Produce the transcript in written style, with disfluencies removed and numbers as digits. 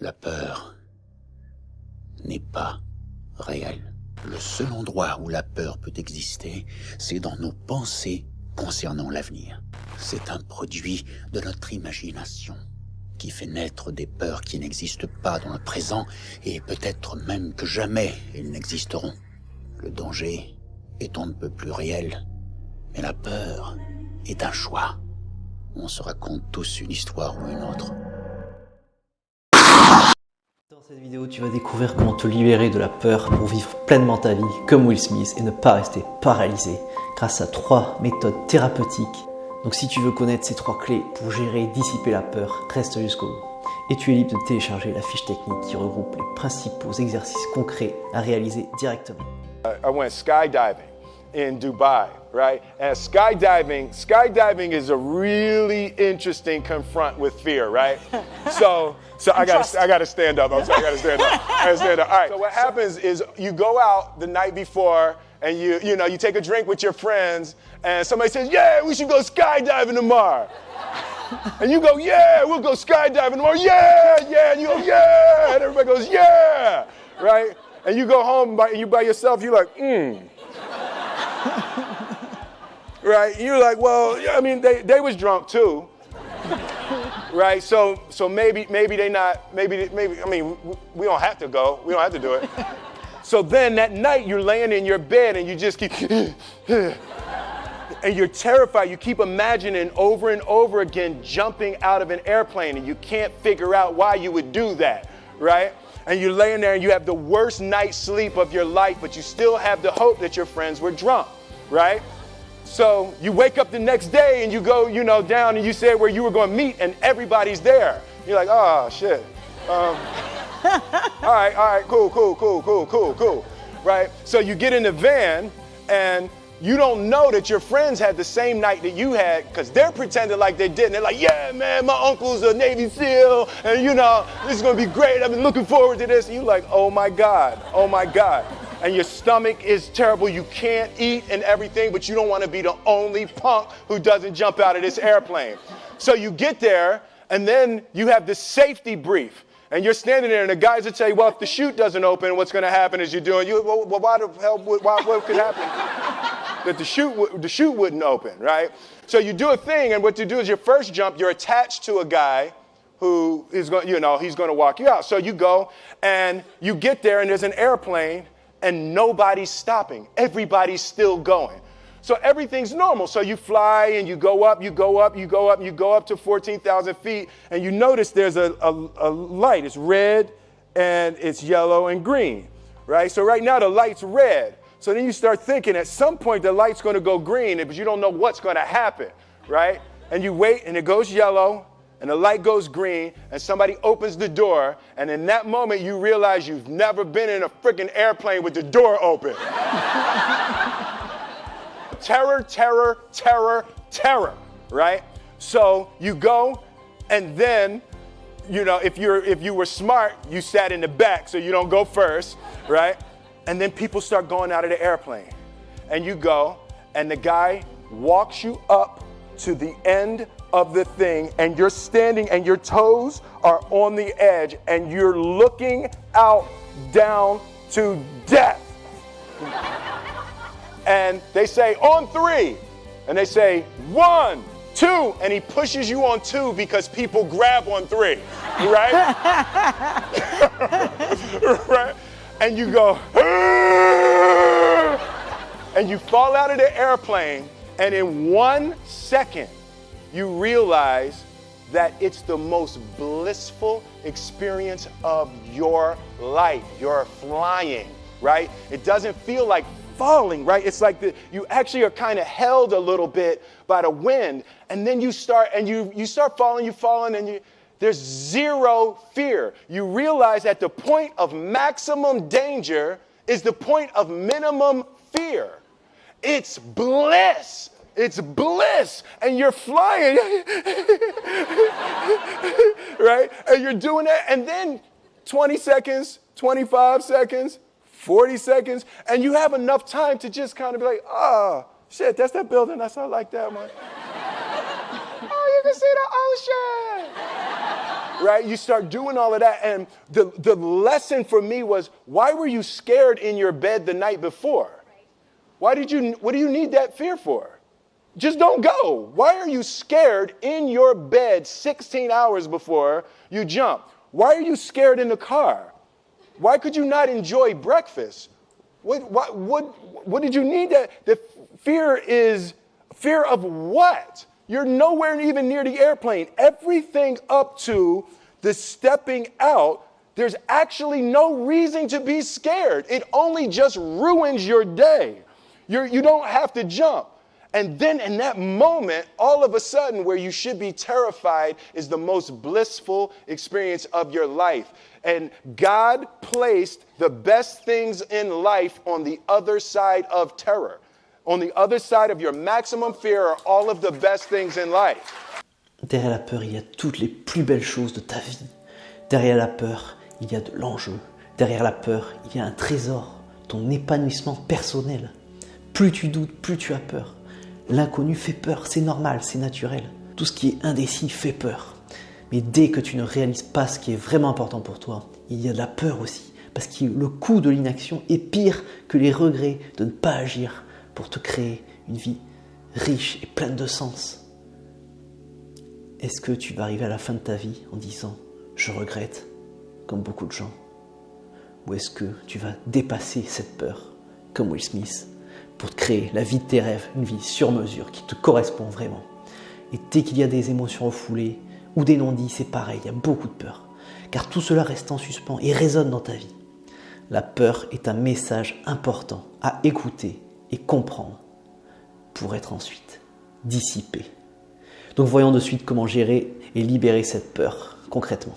La peur n'est pas réelle. Le seul endroit où la peur peut exister, c'est dans nos pensées concernant l'avenir. C'est un produit de notre imagination qui fait naître des peurs qui n'existent pas dans le présent et peut-être même que jamais elles n'existeront. Le danger est on ne peut plus réel, mais la peur est un choix. On se raconte tous une histoire ou une autre. Dans cette vidéo, tu vas découvrir comment te libérer de la peur pour vivre pleinement ta vie comme Will Smith et ne pas rester paralysé grâce à 3 méthodes thérapeutiques. Donc si tu veux connaître ces 3 clés pour gérer et dissiper la peur, reste jusqu'au bout. Et tu es libre de télécharger la fiche technique qui regroupe les principaux exercices concrets à réaliser directement. I went skydiving in Dubai, right? And skydiving is a really interesting confront with fear, right? So I gotta stand up. I'm sorry, I gotta stand up. All right. So what happens is you go out the night before and you take a drink with your friends and somebody says, yeah, we should go skydiving tomorrow. And you go, yeah, we'll go skydiving tomorrow. Yeah. And you go, yeah. And everybody goes, yeah. Right? And you go home by yourself, you're like, Right? And you're like, well, I mean, they was drunk too. Right? So maybe they not, I mean, we don't have to go. We don't have to do it. So then that night you're laying in your bed and you just keep, and you're terrified. You keep imagining over and over again jumping out of an airplane and you can't figure out why you would do that, right? And you're laying there and you have the worst night's sleep of your life, but you still have the hope that your friends were drunk, right? So you wake up the next day and you go, down and you say where you were going to meet and everybody's there. You're like, oh, shit. All right, cool, right? So you get in the van and you don't know that your friends had the same night that you had because they're pretending like they didn't. They're like, yeah, man, my uncle's a Navy SEAL and this is going to be great. I've been looking forward to this. And you're like, oh my God. And your stomach is terrible. You can't eat and everything, but you don't want to be the only punk who doesn't jump out of this airplane. So you get there and then you have this safety brief. And you're standing there, and the guys will tell you, well, if the chute doesn't open, what's going to happen is well, why the hell, what could happen? That the chute wouldn't open, right? So you do a thing, and what you do is your first jump, you're attached to a guy who is going, he's going to walk you out. So you go, and you get there, and there's an airplane, and nobody's stopping. Everybody's still going. So everything's normal. So you fly and you go up to 14,000 feet and you notice there's a light. It's red and it's yellow and green, right? So right now the light's red. So then you start thinking at some point the light's going to go green, but you don't know what's going to happen, right? And you wait and it goes yellow and the light goes green and somebody opens the door and in that moment you realize you've never been in a freaking airplane with the door open. Terror, right? So you go, and then, if you were smart, you sat in the back so you don't go first, right? And then people start going out of the airplane. And you go, and the guy walks you up to the end of the thing, and you're standing, and your toes are on the edge, and you're looking out down to death. And they say, on 3. And they say, 1, 2. And he pushes you on 2 because people grab on 3, right? Right? And you go, and you fall out of the airplane. And in 1 second, you realize that it's the most blissful experience of your life. You're flying, right? It doesn't feel like falling, right? It's like you actually are kind of held a little bit by the wind, and then you start falling, and there's zero fear. You realize that the point of maximum danger is the point of minimum fear. It's bliss. And you're flying, right? And you're doing that, and then 20 seconds, 25 seconds, 40 seconds, and you have enough time to just kind of be like, oh, shit, that's that building. I like that one. Oh, you can see the ocean. right? You start doing all of that. And the lesson for me was, why were you scared in your bed the night before? What do you need that fear for? Just don't go. Why are you scared in your bed 16 hours before you jump? Why are you scared in the car? Why could you not enjoy breakfast? What did you need that? The fear is fear of what? You're nowhere even near the airplane. Everything up to the stepping out, there's actually no reason to be scared. It only just ruins your day. You don't have to jump. And then in that moment, all of a sudden, where you should be terrified is the most blissful experience of your life. And God placed the best things in life on the other side of terror. On the other side of your maximum fear are all of the best things in life. Derrière la peur, il y a toutes les plus belles choses de ta vie. Derrière la peur, il y a de l'enjeu. Derrière la peur, il y a un trésor, ton épanouissement personnel. Plus tu doutes, plus tu as peur. L'inconnu fait peur, c'est normal, c'est naturel. Tout ce qui est indécis fait peur. Mais dès que tu ne réalises pas ce qui est vraiment important pour toi, il y a de la peur aussi. Parce que le coût de l'inaction est pire que les regrets de ne pas agir pour te créer une vie riche et pleine de sens. Est-ce que tu vas arriver à la fin de ta vie en disant « je regrette » comme beaucoup de gens? Ou est-ce que tu vas dépasser cette peur comme Will Smith pour te créer la vie de tes rêves, une vie sur mesure qui te correspond vraiment? Et dès qu'il y a des émotions refoulées ou des non-dits, c'est pareil, il y a beaucoup de peur. Car tout cela reste en suspens et résonne dans ta vie. La peur est un message important à écouter et comprendre pour être ensuite dissipé. Donc voyons de suite comment gérer et libérer cette peur concrètement.